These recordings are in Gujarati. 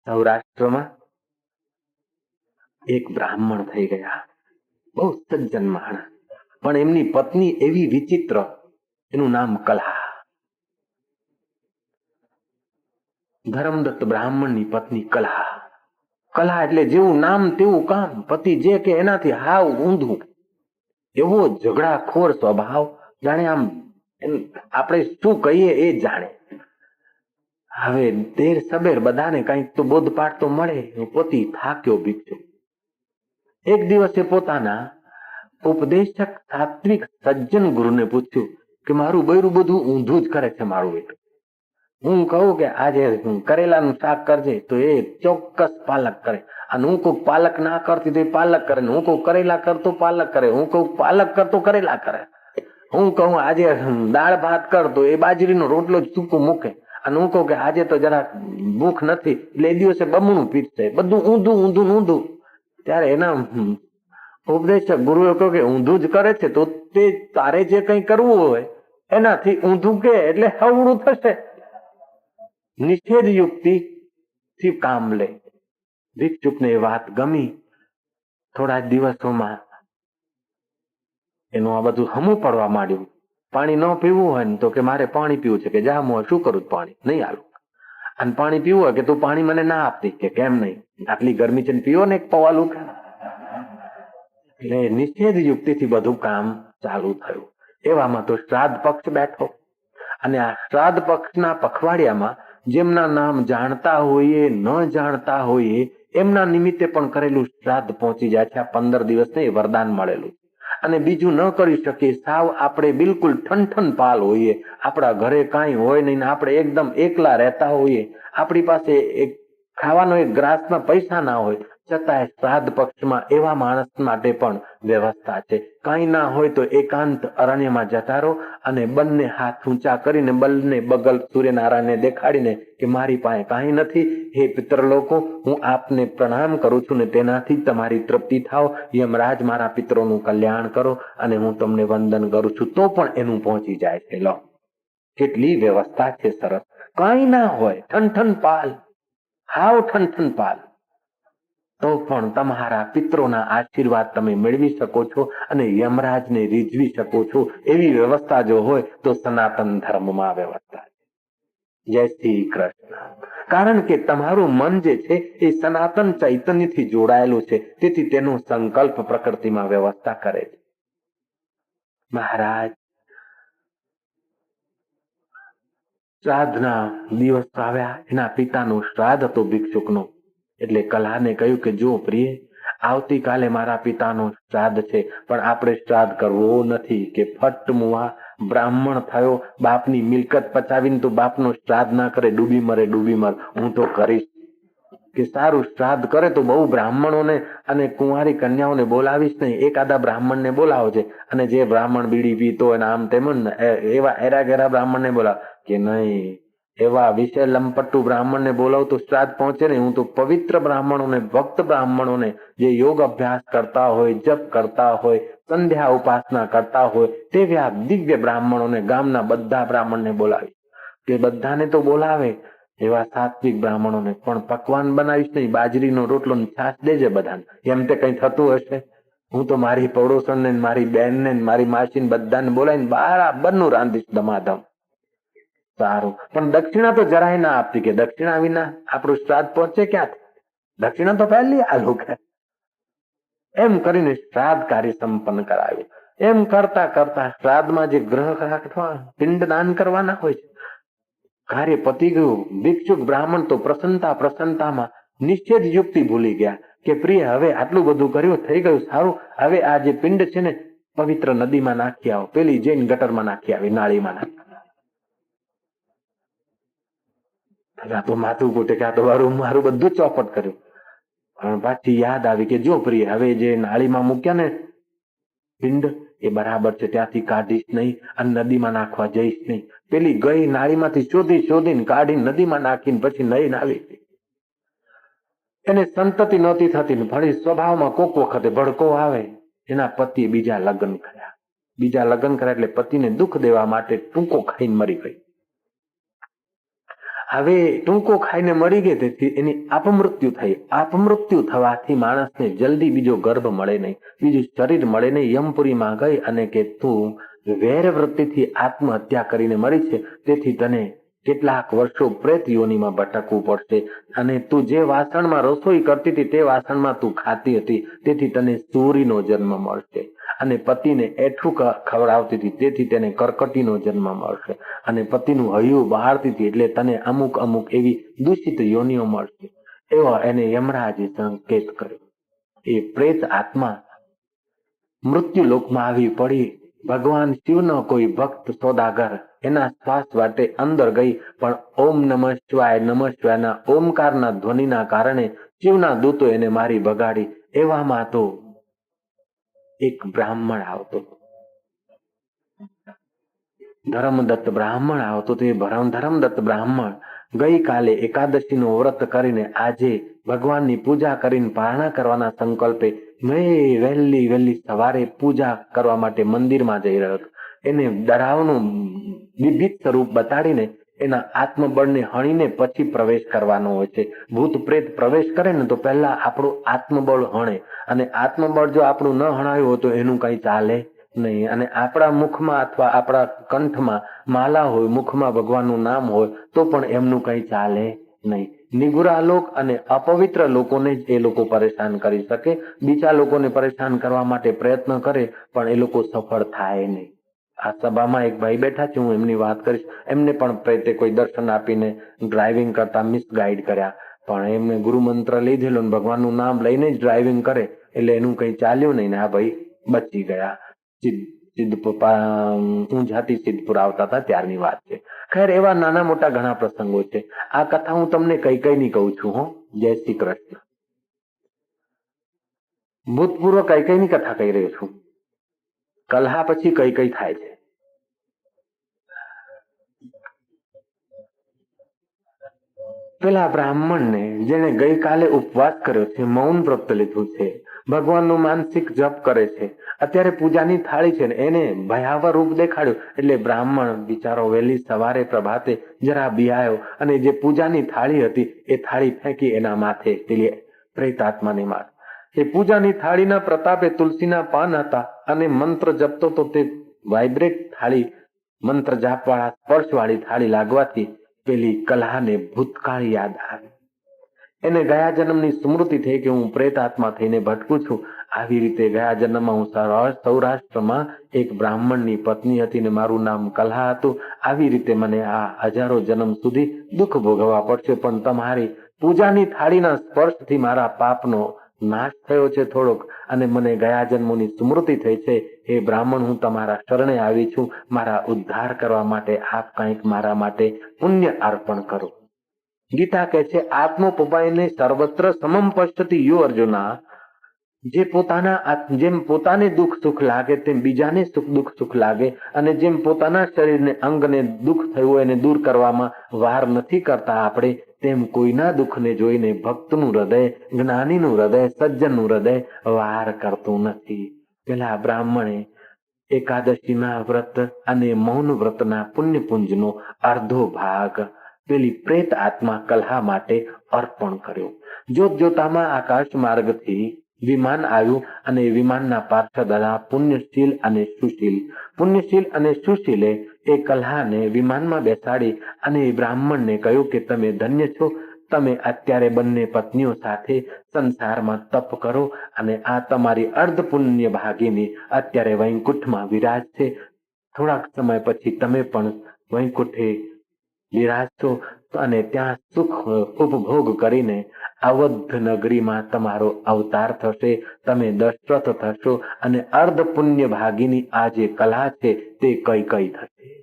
સૌરાષ્ટ્રમાં એક બ્રાહ્મણ થઈ ગયા, બહુ સજ્જન માણસ, પણ એમની પત્ની એવી વિચિત્ર, એનું નામ કલા. ધર્મદત્ત બ્રાહ્મણની પત્ની કલા. કલા એટલે જેવું નામ તેવું કામ, પતિ જે કે એનાથી હાવ ઊંધું, એવો ઝઘડાખોર સ્વભાવ, જાણે આમ આપણે શું કહીએ એ જાણે. હવે દેર સબેર બધાને કઈક તો બોધપાઠ તો મળે. પતિ થાક્યો ભિક્ષુ. એક દિવસે પોતાના ઉપદેશક સાત્વિક સજ્જન ગુરુને પૂછ્યું કે મારું બૈરું બધું ઊંધું જ કરે છે. મારું બેટું, હું કહું કે આજે કરેલાનું શાક કરજે તો એ ચોક્કસ પાલક કરે, અને હું કહું પાલક ના કરતી તો એ પાલક કરે, હું કહું કરેલા કરતો પાલક કરે, હું કહું પાલક કરતો કરેલા કરે, હું કહું આજે દાળ ભાત કરતો એ બાજરીનો રોટલો જ સૂકું મૂકે, અને હું કહું કે આજે તો જરા ભૂખ નથી એટલે એ દિવસે બમણું પીરસે. બધું ઊંધું ઊંધું ઊંધું. ત્યારે એના ઉપદેશક ગુરુએ કહ્યું કે ઊંધું જ કરે છે તો તે તારે જે કંઈ કરવું હોય એનાથી ઊંધું કે એટલે હવળું થશે. નિષેધ યુક્તિ થી કામ લે. ભિક્ષુકને એ વાત ગમી. થોડા દિવસોમાં એનું આ બધું હમું પડવા માંડ્યું. પાણી ન પીવું હોય ને તો કે મારે પાણી પીવું છે, કે જા હું શું કરું, પાણી નહીં આલું. અને પાણી પીવું હોય કે તું પાણી મને ના આપતી, કે કેમ નહીં, આટલી ગરમી છે ને પીવો ને એક પવાલું. એટલે નિષેધ યુક્તિથી બધું કામ ચાલુ થયું. એવામાં તો શ્રાદ્ધ પક્ષ બેઠો, અને આ શ્રાદ્ધ પક્ષના પખવાડિયામાં જેમના નામ જાણતા હોઈએ ન જાણતા હોઈએ એમના નિમિત્તે પણ કરેલું શ્રાદ્ધ પહોંચી જાય છે. આ 15 દિવસને વરદાન મળેલું. અને બીજું ન કરી શકીએ, સાવ આપણે બિલકુલ ઠનઠન પાલ હોઈએ, આપણા ઘરે કાંઈ હોય નહીં, આપણે એકદમ એકલા રહેતા હોઈએ, આપણી પાસે એક ખાવાનો એક ગ્રાસના પૈસા ના હોય, છતાંય શ્રાદ્ધ પક્ષમાં એવા માણસ માટે પણ વ્યવસ્થા છે. કાંઈ ના હોય તો એકાંત અરણ્યમાં જતા રહો અને બંને હાથ ઊંચા કરીને બંને બગલ સૂર્યનારાયણને દેખાડીને કે મારી પાસે કાંઈ નથી, હે પિતર લોકો, હું આપને પ્રણામ કરું છું ને તેનાથી તમારી તૃપ્તિ થાવ, યમરાજ મારા પિતરોનું કલ્યાણ કરો અને હું તમને વંદન કરું છું, તો પણ એનું પહોંચી જાય છે. લો કેટલી વ્યવસ્થા છે સરસ. કાંઈ ના હોય, ઠનઠન પાલ, હાવ ઠનઠન પાલ, તો પણ તમારા પિતરોના આશીર્વાદ તમે મેળવી શકો છો અને યમરાજને રીઝવી શકો છો. એવી વ્યવસ્થા જો હોય તો સનાતન ધર્મમાં વ્યવસ્થા છે. જય શ્રી કૃષ્ણ. કારણ કે તમારું મન જે છે એ સનાતન ચૈતન્યથી જોડાયેલું છે, તેથી તેનો સંકલ્પ પ્રકૃતિમાં વ્યવસ્થા કરે છે. મહારાજ શ્રાદ્ધના દિવસ આવ્યા, એના પિતાનું શ્રાદ્ધ હતો ભિક્ષુકનો. એટલે કલાને કહ્યું કે જો પ્રિય, આવતીકાલે મારા પિતાનું શ્રાદ્ધ છે, પણ આપણે શ્રાદ્ધ કરવો નથી. કે ફટ મુવા બ્રાહ્મણ થયો, બાપની મિલકત પચાવીને તો બાપનો શ્રાદ્ધ ના કરે, ડૂબી મરે ડૂબી મર, હું તો કરીશ. કે સારું, શ્રાદ્ધ કરે તો બહુ બ્રાહ્મણોને અને કુંવારી કન્યાઓને બોલાવીશ નહીં, એકાદા બ્રાહ્મણને બોલાવજે, અને જે બ્રાહ્મણ બીડી પીતો હોય આમ તેમ એવા એરા ગેરા બ્રાહ્મણને બોલાવ. કે નહીં, એવા વિષય લંપટ્ટુ બ્રાહ્મણને બોલાવ તો શ્રાદ્ધ પહોંચે ને. હું તો પવિત્ર બ્રાહ્મણોને, ભક્ત બ્રાહ્મણોને, જે યોગ અભ્યાસ કરતા હોય, જપ કરતા હોય, સંધ્યા ઉપાસના કરતા હોય, તેવા દિવ્ય બ્રાહ્મણોને, ગામના બધા બ્રાહ્મણને બોલાવી. કે બધાને તો બોલાવે, એવા સાત્વિક બ્રાહ્મણોને પણ પકવાન બનાવીશ નહીં, બાજરીનો રોટલો છાશ દેજે બધાને. એમ તે કઈ થતું હશે? હું તો મારી પડોશણને, મારી બેનને, મારી માસીને બધાને બોલાવીને બરાબરનું રાંધીશ ધમાધમ. સારું, પણ દક્ષિણા તો જરાય ના આપતી. કે દક્ષિણા વિના આપણું શ્રાદ્ધ પહોંચે ક્યાંથી? દક્ષિણા તો પહેલી આલુ કે. એમ કરીને શ્રાદ્ધ કાર્ય સંપન્ન કરાવ્યું. એમ કરતા કરતા શ્રાદ્ધમાં જે ગ્રહ રાખવા, પિંડ દાન કરવાના હોય છે, કાર્ય પતી ગયું. ભિક્ષુક બ્રાહ્મણ તો પ્રસન્નતામાં નિષેધ યુક્તિ ભૂલી ગયા. કે પ્રિય, હવે આટલું બધું કર્યું, થઈ ગયું, સારું, હવે આ જે પિંડ છે ને પવિત્ર નદીમાં નાખી આવો, પેલી જૈન ગટરમાં નાખી આવી, નાળીમાં નાખી. તો માથું કૂટે કે આ તો મારું બધું ચોપટ કર્યું. પણ પાછી યાદ આવી કે જો પ્રિય, હવે જે નાળીમાં મૂક્યા ને પિંડ એ બરાબર છે, ત્યાંથી કાઢીશ નહીં અને નદીમાં નાખવા જઈશ નહીં. પેલી ગઈ નાળીમાંથી શોધીને કાઢી નદીમાં નાખીને પછી નહીં આવી. એને સંતતિ નહોતી થતી, ભળી સ્વભાવમાં કોક વખતે ભડકો આવે. એના પતિએ બીજા લગ્ન કર્યા એટલે પતિને દુઃખ દેવા માટે ટૂંકો ખાઈને મરી ગઈ. હવે ટૂંકો ખાઈને મરી ગઈ, તેથી એની અપમૃત્યુ થઈ. અપમૃત્યુ થવાથી માણસને જલ્દી બીજો ગર્ભ મળે નહીં, બીજું શરીર મળે નહીં. યમપુરીમાં ગઈ અને કે તું વેર વૃત્તિથી આત્મહત્યા કરીને મરી છે, તેથી તને કેટલાક વર્ષો પ્રેત યોનિમાં ભટકવું પડશે. અને તું જે વાસણમાં રસોઈ કરતી હતી તે વાસણમાં તું ખાતી હતી, તેથી તને સૂરીનો જન્મ મળશે. અને પતિને એઠું ખવડાવતી હતી, તેથી તેને કર્કટીનો જન્મ મળશે. અને પતિનું હૈયું બહારતી હતી, એટલે તને અમુક અમુક એવી દૂષિત યોનિઓ મળશે. એવા એને યમરાજે સંકેત કર્યો. એ પ્રેત આત્મા મૃત્યુ લોકમાં આવી પડી. ભગવાન શિવનો કોઈ ભક્ત સોદાગર એના શ્વાસ વાટે અંદર ગઈ, પણ ઓમ નમઃ શિવાય નમઃ શિવાયના ઓમકારના ધ્વનિના કારણે શિવના દૂતો એને મારી ભગાડી. એવામાં તો એક બ્રાહ્મણ આવતો, ધર્મદત્ત બ્રાહ્મણ આવતો. તે ધર્મદત્ત બ્રાહ્મણ ગઈકાલે એકાદશીનું વ્રત કરીને આજે ભગવાનની પૂજા કરીને પારણા કરવાના સંકલ્પે વહેલી સવારે પૂજા કરવા માટે મંદિરમાં જઈ રહ્યો હતો. એને ડરાવનું વિભિત સ્વરૂપ બતાડીને એના આત્મબળને હણીને પછી પ્રવેશ કરવાનો હોય છે. ભૂત પ્રેત પ્રવેશ કરે ને તો પહેલા આપણું આત્મબળ હણે, અને આત્મબળ જો આપણું ન હણાયું હોય તો એનું કઈ ચાલે નહીં. અને આપણા મુખમાં અથવા આપણા કંઠમાં માલા હોય, મુખમાં ભગવાનનું નામ હોય તો પણ એમનું કઈ ચાલે નહીં. નિગુરા લોક અને અપવિત્ર લોકોને જ એ લોકો પરેશાન કરી શકે. બીજા લોકોને પરેશાન કરવા માટે પ્રયત્ન કરે પણ એ લોકો સફળ થાય નહીં. આ સભામાં એક ભાઈ બેઠા છે, હું એમની વાત કરીશ. એમને પણ પ્રેતે કોઈ દર્શન આપીને ડ્રાઇવિંગ કરતા મિસગાઈડ કર્યા, પણ એમને ગુરુ મંત્ર લીધેલો ને ભગવાનનું નામ લઈને જ ડ્રાઇવિંગ કરે એટલે એનું કઈ ચાલ્યું નહીં ને આ ભાઈ બચી ગયા. ઊંઝાથી સિદ્ધપુર આવતા હતા ત્યારની વાત છે. ખેર, એવા નાના મોટા ઘણા પ્રસંગો છે. આ કથા હું તમને કઈ કઈ ની કહું છું. હું જય શ્રી કૃષ્ણ. ભૂતપૂર્વ કઈ કઈ ની કથા કહી રહ્યો છું. કલહા પછી કઈ કઈ થાય છે. પેલા બ્રાહ્મણને જેને ગઈકાલે ઉપવાસ કર્યો છે, મૌન વ્રત લીધું છે, ભગવાનનું માનસિક જપ કરે છે, અત્યારે પૂજાની થાળી છે ને એને ભયાવહ રૂપ દેખાડ્યું, એટલે બ્રાહ્મણ બિચારો વહેલી સવારે પ્રભાતે જરા બિયાયો અને જે પૂજાની થાળી હતી એ થાળી ફેંકી એના માથે, પેલી પ્રેતાત્માને માથે. એ પૂજાની થાળીના પ્રતાપે તુલસીના પાન હતા અને મંત્ર જપતો તો તે વાઇબ્રેટ થાળી, મંત્ર જાપ વાળા સ્પર્શ વાળી થાળી લાગવાથી પેલી કલહાને ભૂતકાળ યાદ આવી. એને ગયા જન્મની સ્મૃતિ થઈ કે હું પ્રેત આત્મા થઈને ભટકું છું. આવી રીતે ગયા જન્મમાં હું સૌરાષ્ટ્રમાં એક બ્રાહ્મણની પત્ની હતી ને મારું નામ કલહા હતું. આવી રીતે મને આ હજારો જન્મ સુધી દુઃખ ભોગવવા પડશે, પણ તમારી પૂજાની થાળીના સ્પર્શથી મારા પાપનો નાશ થયો છે થોડોક, અને મને ગયા જન્મોની સ્મૃતિ થઈ છે. હે બ્રાહ્મણ, હું તમારા શરણે આવી છું. મારા ઉદ્ધાર કરવા માટે આપ કંઈક મારા માટે પુણ્ય અર્પણ કરો. ગીતા કહે છે, આત્મોપપાયને સર્વત્ર સમમ પશ્યતિ યો અર્જુના. જેમ પોતાને દુઃખ સુખ લાગે તેમ બીજાને દુઃખ લાગે, અને જેમ પોતાના શરીરને અંગને દુઃખ થયું એને દૂર કરવામાં વાર નથી કરતા આપણે, તેમ કોઈના દુઃખને જોઈને ભક્તનું હૃદય, જ્ઞાનીનું હૃદય, સજ્જનનું હૃદય વાર કરતું નથી. પેલા બ્રાહ્મણે એકાદશીના વ્રત અને મૌન વ્રતના પુણ્યપુંજનો અર્ધો ભાગ પેલી પ્રેત આત્મા કલહા માટે અર્પણ કર્યો. જોત જોતામાં આકાશ માર્ગથી વિમાન આવ્યું અને વિમાનના પાર્ષદ હતા પુણ્યશીલ અને સુશીલ. પુણ્યશીલ અને સુશીલે એ કલહાને વિમાનમાં બેસાડી અને બ્રાહ્મણને કહ્યું કે તમે ધન્ય છો, તમે અત્યારે બંને પત્નીઓ સાથે સંસારમાં તપ કરો અને આ તમારી અર્ધ પુણ્ય ભાગીની અત્યારે વૈકુંઠમાં વિરાજશે. થોડાક સમય પછી તમે પણ વૈકુંઠે વિરાજશો અને ત્યાં સુખ ઉપભોગ કરીને અવધ નગરીમાં તમારો અવતાર થશે, તમે દશરથ થશો અને અર્ધ પુણ્ય ભાગીની આ જે કલા છે તે કઈ કઈ થશે.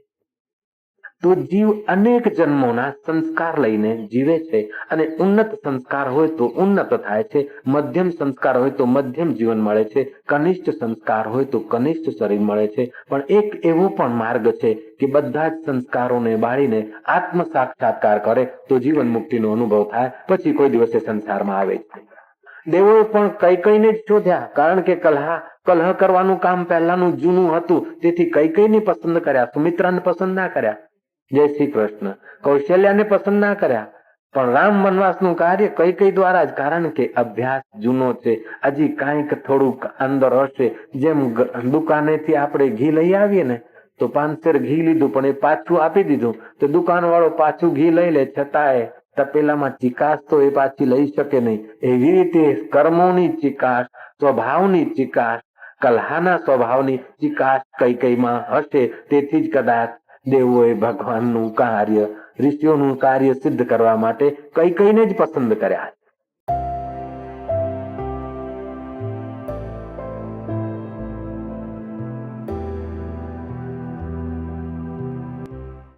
તો જીવ અનેક જન્મોના સંસ્કાર લઈને જીવે છે, અને ઉન્નત સંસ્કાર હોય તો ઉન્નત થાય છે, મધ્યમ સંસ્કાર હોય તો મધ્યમ જીવન મળે છે, કનિષ્ઠ સંસ્કાર હોય તો કનિષ્ઠ શરીર મળે છે. પણ એક એવો પણ માર્ગ છે કે બધા જ સંસ્કારોને બાળીને આત્મ સાક્ષાત્કાર કરે તો જીવન મુક્તિનો અનુભવ થાય, પછી કોઈ દિવસે સંસારમાં આવે છે. દેવોએ પણ કઈ કઈને જ શોધ્યા, કારણ કે કલહ કરવાનું કામ પહેલાનું જૂનું હતું, તેથી કઈ કઈને પસંદ કર્યા, સુમિત્રાને પસંદ ના કર્યા. જય શ્રી કૃષ્ણ. કૌશલ્યાને પસંદ ના કર્યા, પણ રામ વનવાસનું કાર્ય કઈ દ્વારા જ, કારણ કે અભ્યાસ જૂનો છે. હજી કાંઈક થોડુંક અંદર હશે. જેમ દુકાનેથી આપણે ઘી લઈ આવીએ ને, તો 5 શેર ઘી લીધું પણ એ પાછું આપી દીધું, તો દુકાન વાળો પાછું ઘી લઈ લે, છતાંય તપેલામાં ચિકાસ તો એ પાછી લઈ શકે નહીં. એવી રીતે કર્મોની ચિકાસ, સ્વભાવની ચિકાસ, કલહાના સ્વભાવની ચિકાસ કઈમાં હશે. તેથી જ કદાચ દેવોએ ભગવાનનું કાર્ય, ઋષિઓનું કાર્ય સિદ્ધ કરવા માટે કઈને જ પસંદ કર્યા.